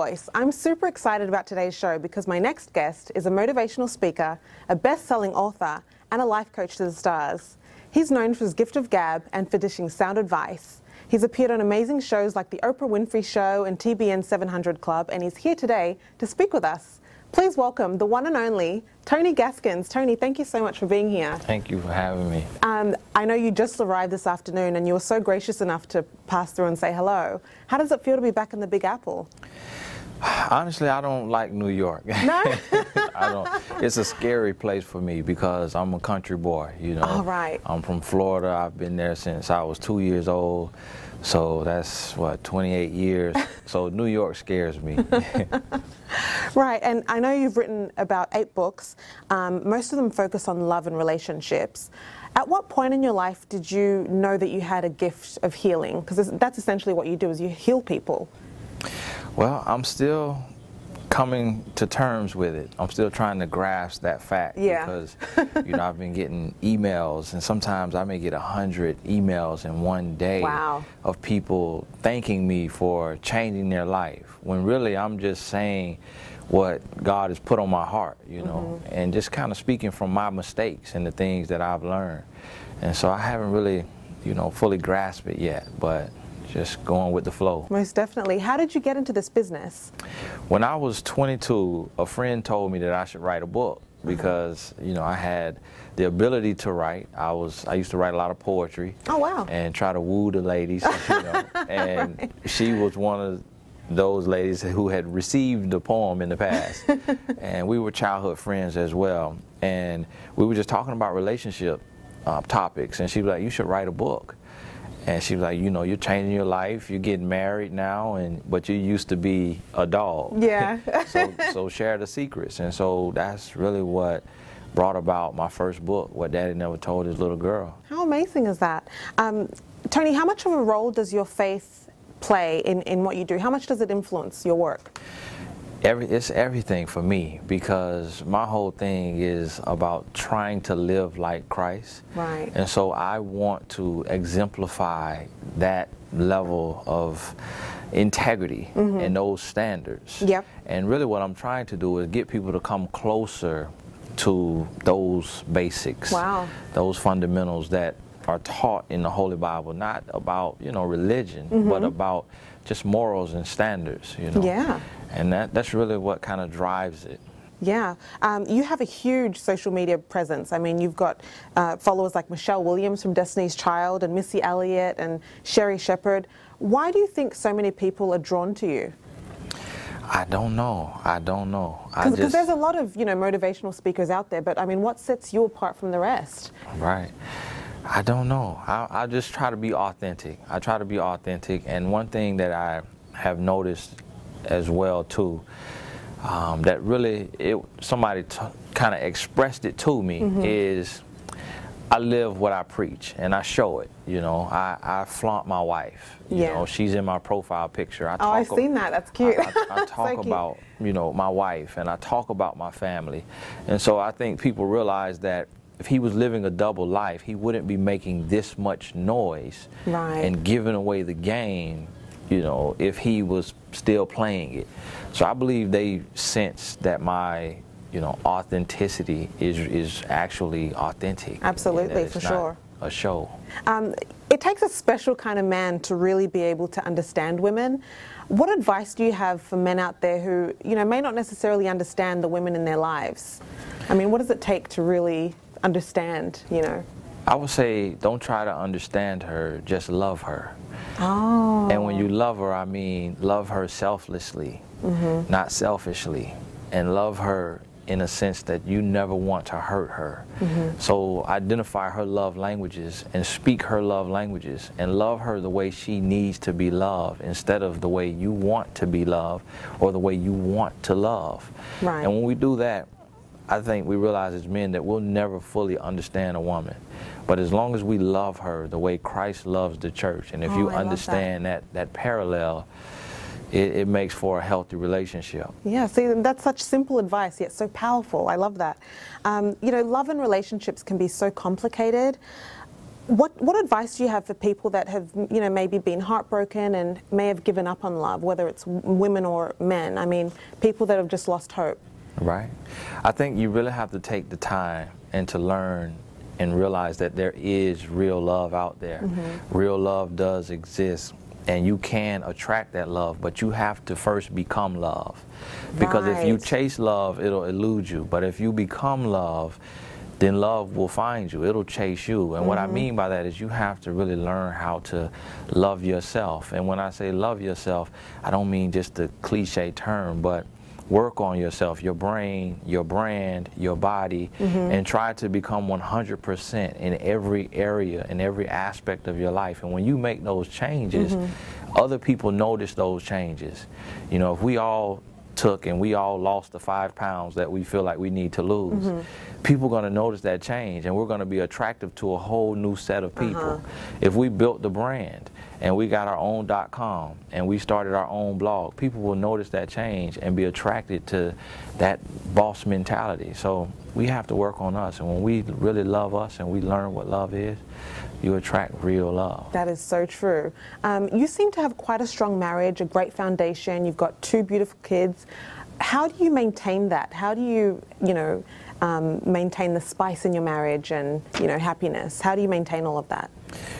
voice. I'm super excited about today's show because my next guest is a motivational speaker, a best-selling author, and a life coach to the stars. He's known for his gift of gab and for dishing sound advice. He's appeared on amazing shows like The Oprah Winfrey Show and TBN 700 Club, and he's here today to speak with us. Please welcome the one and only Tony Gaskins. Tony, thank you so much for being here. Thank you for having me. I know you just arrived this afternoon and you were so gracious enough to pass through and say hello. How does it feel to be back in the Big Apple? Honestly, I don't like New York. No? I don't. It's a scary place for me because I'm a country boy, you know. Oh, right. I'm from Florida. I've been there since I was 2 years old. So that's, what, 28 years. So New York scares me. Right, and I know you've written about 8 books. Most of them focus on love and relationships. At what point in your life did you know that you had a gift of healing? Because that's essentially what you do, is you heal people. Well, I'm still coming to terms with it. I'm still trying to grasp that fact. Yeah. Because, you know, I've been getting emails, and sometimes I may get 100 emails in one day. Wow. Of people thanking me for changing their life, when really I'm just saying what God has put on my heart, you know, and just kind of speaking from my mistakes and the things that I've learned. And so I haven't really, you know, fully grasped it yet, but just going with the flow. Most definitely. How did you get into this business? When I was 22, a friend told me that I should write a book because, you know, I had the ability to write. I used to write a lot of poetry. Oh, wow. And try to woo the ladies, you know. And right. She was one of those ladies who had received the poem in the past. And we were childhood friends as well. And we were just talking about relationship topics. And she was like, you should write a book. And she was like, you know, you're changing your life, you're getting married now, but you used to be a dog. Yeah. so share the secrets. And so that's really what brought about my first book, What Daddy Never Told His Little Girl. How amazing is that? Tony, how much of a role does your faith play in what you do? How much does it influence your work? It's everything for me, because my whole thing is about trying to live like Christ. Right. And so I want to exemplify that level of integrity and those standards. Yep. And really what I'm trying to do is get people to come closer to those basics. Wow. Those fundamentals that are taught in the Holy Bible, not about, you know, religion, but about just morals and standards, you know. Yeah. And that's really what kind of drives it. Yeah. You have a huge social media presence. I mean, you've got followers like Michelle Williams from Destiny's Child and Missy Elliott and Sherry Shepherd. Why do you think so many people are drawn to you? I don't know. I don't know. Because there's a lot of, you know, motivational speakers out there, but I mean, what sets you apart from the rest? Right. I don't know. I just try to be authentic. I try to be authentic. And one thing that I have noticed as well too, that really somebody kind of expressed it to me, is I live what I preach, and I show it. You know, I flaunt my wife. You know, she's in my profile picture. I've seen that. That's cute. I talk about, you know, my wife, and I talk about my family. And so I think people realize that if he was living a double life, he wouldn't be making this much noise and giving away the game, you know, if he was still playing it. So I believe they sense that my, you know, authenticity is actually authentic. Absolutely, for sure. A show. It takes a special kind of man to really be able to understand women. What advice do you have for men out there who, you know, may not necessarily understand the women in their lives? I mean, what does it take to really understand, you know? I would say don't try to understand her, just love her. Oh. And when you love her, I mean love her selflessly, not selfishly, and love her in a sense that you never want to hurt her. So identify her love languages and speak her love languages and love her the way she needs to be loved instead of the way you want to be loved or the way you want to love. Right. And when we do that, I think we realize as men that we'll never fully understand a woman. But as long as we love her the way Christ loves the church, and if you understand that parallel, it makes for a healthy relationship. Yeah, see, that's such simple advice, yet so powerful. I love that. You know, love and relationships can be so complicated. What advice do you have for people that have, you know, maybe been heartbroken and may have given up on love, whether it's women or men? I mean, people that have just lost hope. Right. I think you really have to take the time and to learn and realize that there is real love out there. Mm-hmm. Real love does exist, and you can attract that love, but you have to first become love. Because if you chase love, it'll elude you. But if you become love, then love will find you. It'll chase you. And what I mean by that is you have to really learn how to love yourself. And when I say love yourself, I don't mean just the cliche term, but work on yourself, your brain, your brand, your body, and try to become 100% in every area, in every aspect of your life. And when you make those changes, other people notice those changes. You know, if we all took and we all lost the 5 pounds that we feel like we need to lose, people are going to notice that change, and we're going to be attractive to a whole new set of people. If we built the brand and we got our own .com and we started our own blog, people will notice that change and be attracted to that boss mentality. So we have to work on us, and when we really love us and we learn what love is, you attract real love. That is so true. You seem to have quite a strong marriage, a great foundation. You've got 2 beautiful kids. How do you maintain that? How do you, maintain the spice in your marriage and, happiness? How do you maintain all of that?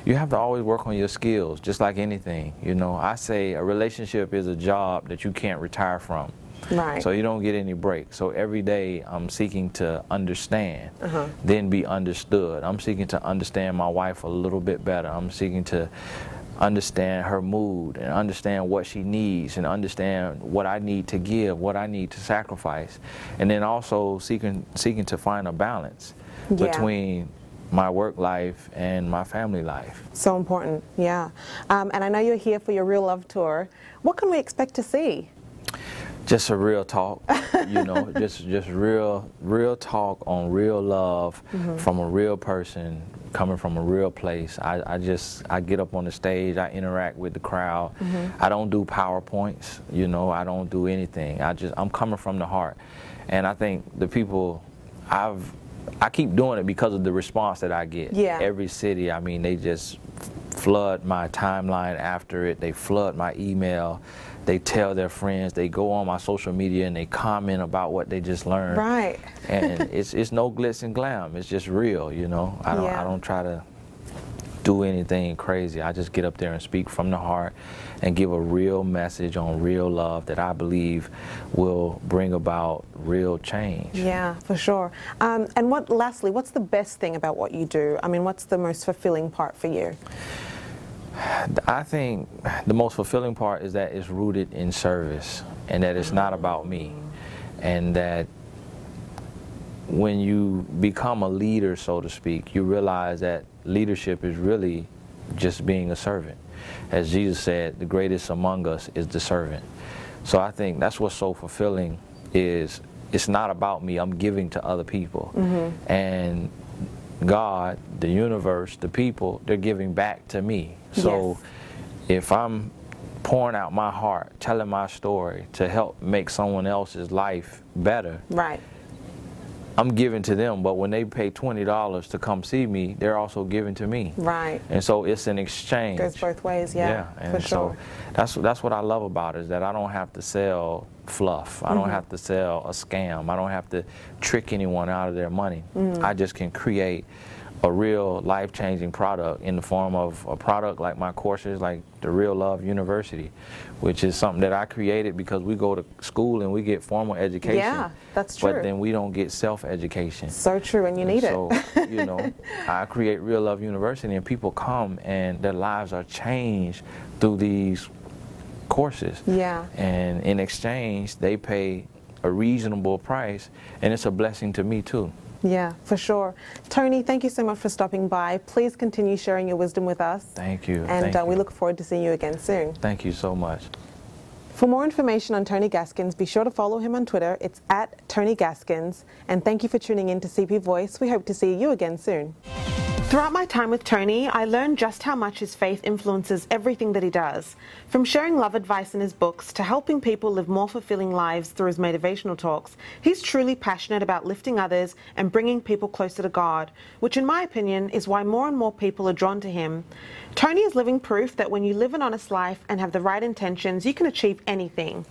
You have to always work on your skills, just like anything. You know, I say a relationship is a job that you can't retire from. Right. So you don't get any break. So every day I'm seeking to understand, then be understood. I'm seeking to understand my wife a little bit better. I'm seeking to understand her mood and understand what she needs and understand what I need to give, what I need to sacrifice. And then also seeking to find a balance between my work life and my family life. So important, yeah. And I know you're here for your Real Love Tour. What can we expect to see? Just a real talk, just real talk on real love from a real person, coming from a real place. I get up on the stage, I interact with the crowd. I don't do PowerPoints, I don't do anything. I'm coming from the heart. And I think the people, I keep doing it because of the response that I get. Yeah. Every city, I mean, they just flood my timeline after it. They flood my email. They tell their friends. They go on my social media and they comment about what they just learned. Right. And it's no glitz and glam. It's just real, I don't try to do anything crazy. I just get up there and speak from the heart and give a real message on real love that I believe will bring about real change. Yeah, for sure. And lastly, what's the best thing about what you do? I mean, what's the most fulfilling part for you? I think the most fulfilling part is that it's rooted in service and that it's not about me, and that when you become a leader, so to speak, you realize that leadership is really just being a servant. As Jesus said, the greatest among us is the servant. So I think that's what's so fulfilling, is it's not about me. I'm giving to other people. And God, the universe, the people, they're giving back to me. So if I'm pouring out my heart, telling my story to help make someone else's life better, I'm giving to them, but when they pay $20 to come see me, they're also giving to me. Right. And so it's an exchange. Goes both ways, and for sure. So that's what I love about it, is that I don't have to sell fluff. I don't have to sell a scam. I don't have to trick anyone out of their money. I just can create a real life-changing product in the form of a product like my courses, like the Real Love University, which is something that I created because we go to school and we get formal education. Yeah, that's true. But then we don't get self-education. So true, and you need it. So, I create Real Love University, and people come and their lives are changed through these courses. Yeah. And in exchange, they pay a reasonable price, and it's a blessing to me too. Yeah, for sure. Tony, thank you so much for stopping by. Please continue sharing your wisdom with us. Thank you. And we look forward to seeing you again soon. Thank you so much. For more information on Tony Gaskins, be sure to follow him on Twitter. It's @TonyGaskins. And thank you for tuning in to CP Voice. We hope to see you again soon. Throughout my time with Tony, I learned just how much his faith influences everything that he does. From sharing love advice in his books to helping people live more fulfilling lives through his motivational talks, he's truly passionate about lifting others and bringing people closer to God, which in my opinion is why more and more people are drawn to him. Tony is living proof that when you live an honest life and have the right intentions, you can achieve anything.